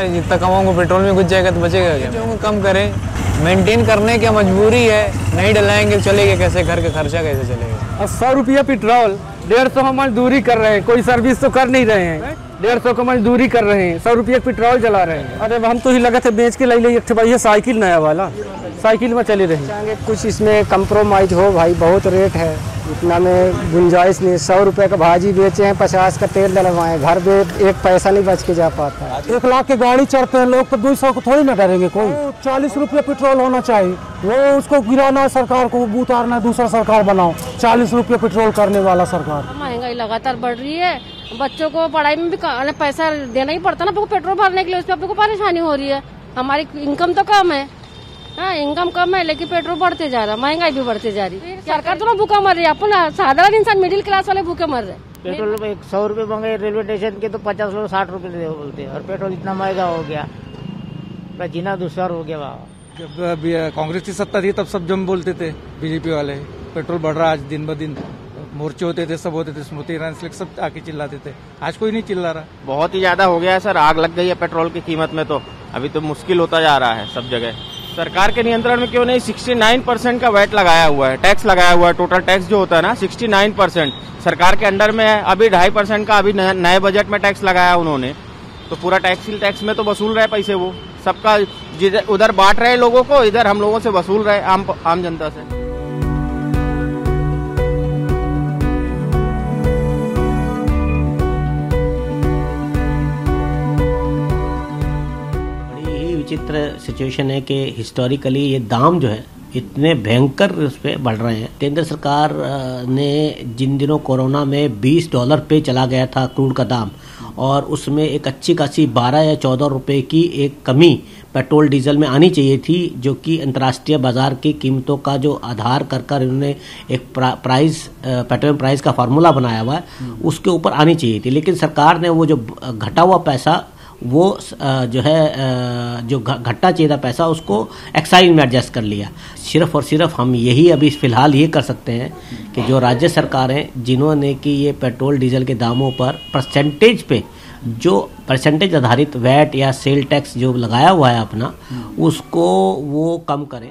है, जितना कमाऊंगा पेट्रोल में घुस जाएगा तो बचेगा क्या। जो कम करें, मेंटेन करने की मजबूरी है, नहीं डलाएंगे चलेगा कैसे, घर का खर्चा कैसे चलेगा। 100 रुपया पेट्रोल, 150 हम मजदूरी कर रहे हैं, कोई सर्विस तो कर नहीं रहे हैं, 150 का मजदूरी कर रहे हैं, 100 रुपया पेट्रोल जला रहे हैं। अरे हम तो ही लगे थे बेच के ले भाई साइकिल नया वाला, साइकिल में चली रही। कुछ इसमें कंप्रोमाइज हो भाई, बहुत रेट है, इतना में गुंजाइश नहीं। 100 रुपये का भाजी बेचे हैं, 50 का तेल डलवाएं, घर में एक पैसा नहीं बच के जा पाता। 1 लाख की गाड़ी चढ़ते हैं लोग, तो 200 को थोड़ी ना डरेंगे कोई। 40 रुपये पेट्रोल होना चाहिए, वो उसको गिराना सरकार को, उतारना दूसरा सरकार बनाओ। 40 रुपये पेट्रोल करने वाला सरकार। महंगाई लगातार बढ़ रही है, बच्चों को पढ़ाई में भी पैसा देना ही पड़ता ना, पेट्रोल भरने के लिए, उस पर आपको परेशानी हो रही है। हमारी इनकम तो कम है, हाँ इनकम कम है, लेकिन पेट्रोल बढ़ते जा रहा, महंगाई भी बढ़ते जा रही। सरकार तो ना भूखा मर रही है, अपन साधारण इंसान मिडिल क्लास वाले भूखे मर रहे। पेट्रोल पे 100 रुपये मांगे रेलवे स्टेशन के, तो 50 लोग 60 रुपये दे बोलते हैं, और पेट्रोल इतना महंगा हो गया, जीना दुश्वार हो गया। जब कांग्रेस की सत्ता थी तब सब जम बोलते थे बीजेपी वाले, पेट्रोल बढ़ रहा आज दिन ब दिन, मोर्चे होते थे, सब होते थे, स्मृति ईरानी सब आके चिल्लाते थे, आज कोई नहीं चिल्ला रहा। बहुत ही ज्यादा हो गया है सर, आग लग गई है पेट्रोल की कीमत में, तो अभी तो मुश्किल होता जा रहा है सब जगह। सरकार के नियंत्रण में क्यों नहीं, 69% का वैट लगाया हुआ है, टैक्स लगाया हुआ है, टोटल टैक्स जो होता है ना 69% सरकार के अंडर में है। अभी 2.5% का अभी नए बजट में टैक्स लगाया उन्होंने, तो पूरा टैक्स में तो वसूल रहे पैसे, वो सबका उधर बांट रहे लोगों को, इधर हम लोगों से वसूल रहे आम जनता से। विचित्र सिचुएशन है कि हिस्टोरिकली ये दाम जो है इतने भयंकर उस पर बढ़ रहे हैं। केंद्र सरकार ने जिन दिनों कोरोना में $20 पे चला गया था क्रूड का दाम, और उसमें एक अच्छी खासी 12 या 14 रुपए की एक कमी पेट्रोल डीजल में आनी चाहिए थी, जो कि अंतर्राष्ट्रीय बाजार की कीमतों का जो आधार कर उन्होंने एक पेट्रोलियम प्राइस का फार्मूला बनाया हुआ है, उसके ऊपर आनी चाहिए थी। लेकिन सरकार ने वो जो घटा हुआ पैसा, वो जो है जो घटना चाहिए था पैसा, उसको एक्साइज में एडजस्ट कर लिया। सिर्फ और सिर्फ हम यही अभी फिलहाल ये कर सकते हैं कि जो राज्य सरकारें जिन्होंने कि ये पेट्रोल डीजल के दामों पर परसेंटेज पे, जो परसेंटेज आधारित वैट या सेल टैक्स जो लगाया हुआ है अपना, उसको वो कम करें।